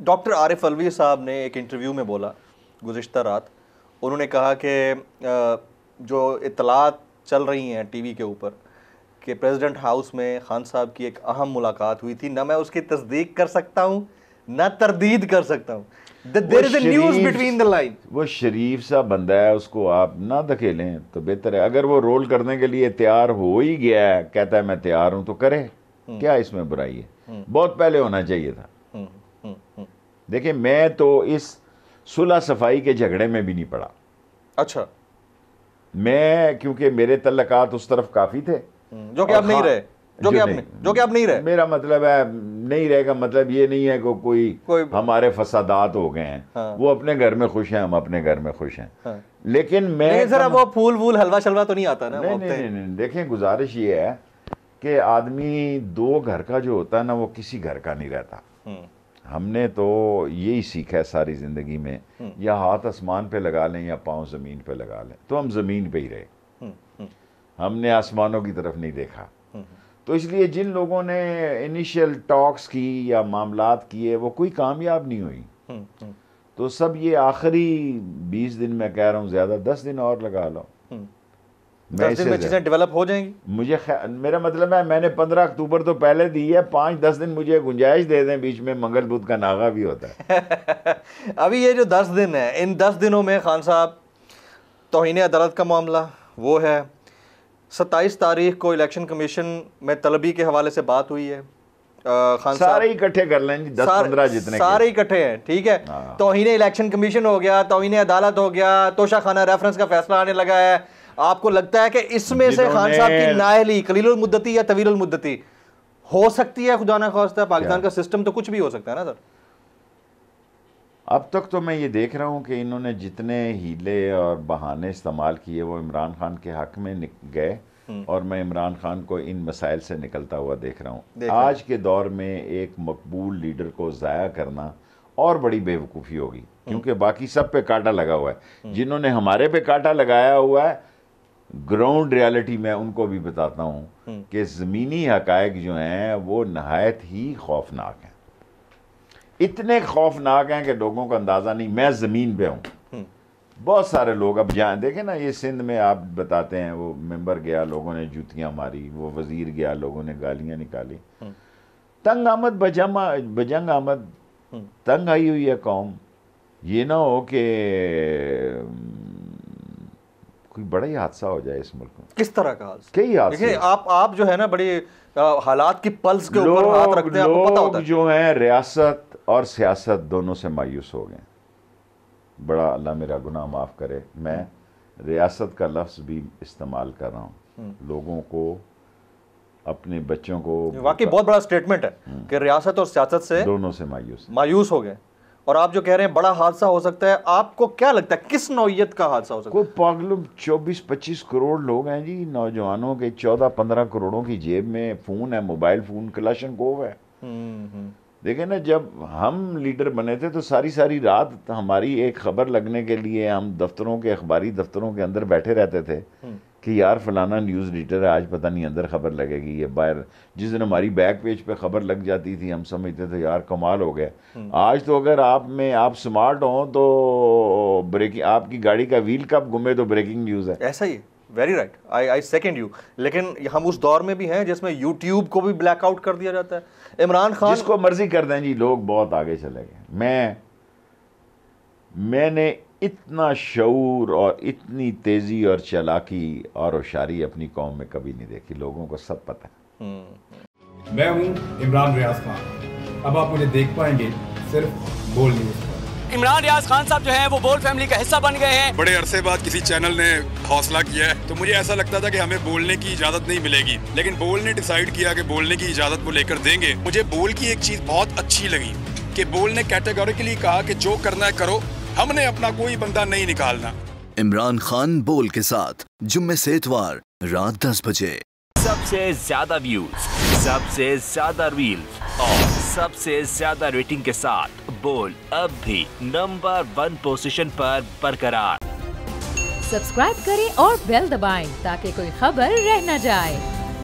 Doctor عارف الوی صاحب نے ایک انٹرویو میں بولا گزشتہ رات، انہوں نے کہا کہ جو اطلاعات چل رہی ہیں ٹی وی کے اوپر کہ پریزیڈنٹ ہاؤس میں خان صاحب کی ایک اہم ملاقات ہوئی تھی، نہ میں اس کی تصدیق کر سکتا ہوں نہ تردید کر سکتا ہوں. There is a news between the line. وہ شریف سا بندہ ہے، اس کو آپ نہ دھکیلیں تو بہتر ہے. اگر وہ رول کرنے کے لیے تیار ہو ہی گیا ہے، کہتا ہے میں تیار ہوں، تو کرے. کیا اس میں برائی ہے؟ بہت پہلے ہونا چاہیے تھا. دیکھیں میں تو اس صلح صفائی کے جھگڑے میں بھی نہیں پڑا. اچھا. میں کیونکہ میرے تعلقات اس طرف کافی تھے جو کہ آپ نہیں رہے، جو کہ آپ نہیں رہے. میرا مطلب ہے نہیں رہے گا مطلب یہ نہیں ہے کہ کوئی ہمارے فسادات ہو گئے ہیں. وہ اپنے گھر میں خوش ہیں، ہم اپنے گھر میں خوش ہیں. لیکن میں ذرا وہ پھول وول حلوہ شلوہ تو نہیں آتا نا. نہیں. دیکھیں گزارش یہ ہے کہ آدمی دو گھر کا جو ہوتا ہے نا وہ کسی گھر کا نہیں رہتا. ہم نے تو یہی سیکھا ہے ساری زندگی میں، یا ہاتھ آسمان پہ لگا لیں یا پاؤں زمین پہ لگا لیں. تو ہم زمین پہ ہی رہے، ہم نے آسمانوں کی طرف نہیں دیکھا. تو اس لیے جن لوگوں نے انیشیل ٹاکس کی یا معاملات کیے وہ کوئی کامیاب نہیں ہوئی. تو سب یہ آخری 20 دن میں کہہ رہا ہوں، زیادہ 10 دن اور لگا لو، 10 دن میں چیزیں ڈیولپ ہو جائیں گی. میرا مطلب ہے میں نے 15 اکتوبر تو پہلے دی ہے، 5-10 دن مجھے گنجائش دے دیں، بیچ میں منگل بدھ کا ناغا بھی ہوتا ہے. ابھی یہ جو 10 دن ہے، ان 10 دنوں میں خان صاحب توہین عدالت کا معاملہ وہ ہے. 27 تاریخ کو الیکشن کمیشن میں طلبی کے حوالے سے بات ہوئی ہے. خان سارے اکٹھے کر لیں جی، 10-15 جتنے سارے اکٹھے ہیں. ٹھیک ہے، توہین الیکشن کمیشن ہو گیا، توہین عدالت ہو گیا، توشہ خانہ ریفرنس کا فیصلہ آنے لگا ہے. آپ کو لگتا ہے کہ اس میں سے خان صاحب کی نااہلی قلیل المدتی یا طویل المدتی ہو سکتی ہے؟ خدا نہ خواستہ پاکستان کا سسٹم تو کچھ بھی ہو سکتا ہے نا سر. اب تک تو میں یہ دیکھ رہا ہوں کہ انہوں نے جتنے ہیلے اور بہانے استعمال کیے وہ عمران خان کے حق میں گئے، اور میں عمران خان کو ان مسائل سے نکلتا ہوا دیکھ رہا ہوں. آج کے دور میں ایک مقبول لیڈر کو ضائع کرنا اور بڑی بے وقوفی ہوگی، کیونکہ باقی سب پہ کانٹا لگا ہوا ہے. جنہوں نے ہمارے پہ کانٹا لگایا ہوا ہے، گراؤنڈ ریالٹی میں ان کو بھی بتاتا ہوں کہ زمینی حقائق جو ہیں وہ نہایت ہی خوفناک ہیں. اتنے خوفناک ہیں کہ لوگوں کو اندازہ نہیں. میں زمین پہ ہوں، بہت سارے لوگ اب جہاں دیکھیں نا، یہ سندھ میں آپ بتاتے ہیں وہ ممبر گیا لوگوں نے جوتیاں ماری، وہ وزیر گیا لوگوں نے گالیاں نکالی. تنگ آمد بجنگ آمد، تنگ آئی ہوئی ہے قوم. یہ نہ ہو کہ کوئی بڑا ہی حادثہ ہو جائے اس ملک میں. کس طرح کا حادثہ؟ کئی حادثے. آپ جو ہے نا بڑی حالات کی پلس کے اوپر ہاتھ رکھتے ہیں. آپ کو پتہ ہوتا ہے لوگ جو ہیں ریاست اور سیاست دونوں سے مایوس ہو گئے. بڑا اللہ میرا گناہ معاف کرے، میں ریاست کا لفظ بھی استعمال کر رہا ہوں. لوگوں کو، اپنے بچوں کو، واقعی بہت بڑا سٹیٹمنٹ ہے کہ ریاست اور سیاست سے دونوں سے مایوس ہو گئے. اور آپ جو کہہ رہے ہیں بڑا حادثہ ہو سکتا ہے، آپ کو کیا لگتا ہے کس نوعیت کا حادثہ ہو سکتا ہے؟ کوئی پاگل 24-25 کروڑ لوگ ہیں جی، نوجوانوں کے 14-15 کروڑوں کی جیب میں فون ہے، موبائل فون کلاشن کوف ہے. دیکھیں نا، جب ہم لیڈر بنے تھے تو ساری رات ہماری ایک خبر لگنے کے لیے ہم دفتروں کے، اخباری دفتروں کے اندر بیٹھے رہتے تھے کہ یار فلانا نیوز ایڈیٹر ہے، آج پتہ نہیں اندر خبر لگے گی یا باہر. جس دن ہماری بیک پیج پہ خبر لگ جاتی تھی ہم سمجھتے تھے یار کمال ہو گیا. آج تو اگر آپ سمارٹ ہوں تو آپ کی گاڑی کا ویل کب گمے تو بریکنگ نیوز ہے. ایسا ہی، very right, I second you. لیکن ہم اس دور میں بھی ہیں جس میں یوٹیوب کو بھی بلیک آؤٹ کر دیا جاتا ہے. عمران خان جس کو مرضی کر دیں جی، لوگ بہت آگے چلے گئے. میں نے اتنا شعور اور اتنی تیزی اور چالاکی اور ہوشیاری اپنی قوم میں کبھی نہیں دیکھی. لوگوں کو سب پتہ ہے. میں ہوں عمران ریاض خان. اب آپ مجھے دیکھ پائیں گے صرف بول نیوز پر. عمران ریاض خان صاحب جو ہیں وہ بول فیملی کا حصہ بن گئے ہیں. بڑے عرصے بعد کسی چینل نے حوصلہ کیا ہے، تو مجھے ایسا لگتا تھا کہ ہمیں بولنے کی اجازت نہیں ملے گی، لیکن بول نے ڈیسائیڈ کیا کہ بولنے کی اجازت وہ لے کر دیں گے. مجھے بول کی ایک چیز بہت اچھی لگی کہ بول نے کیٹیگوریکلی کہا کہ جو کرنا ہے کرو، ہم نے اپنا کوئی بندہ نہیں نکالنا. عمران خان بول کے ساتھ جمعے سے اتوار رات 10 بجے. سب سے زیادہ ویوز، سب سے زیادہ ریلز اور سب سے زیادہ ریٹنگ کے ساتھ بول اب بھی نمبر 1 پوزیشن پر برقرار. سبسکرائب کریں اور بیل دبائیں تاکہ کوئی خبر رہ نہ جائے.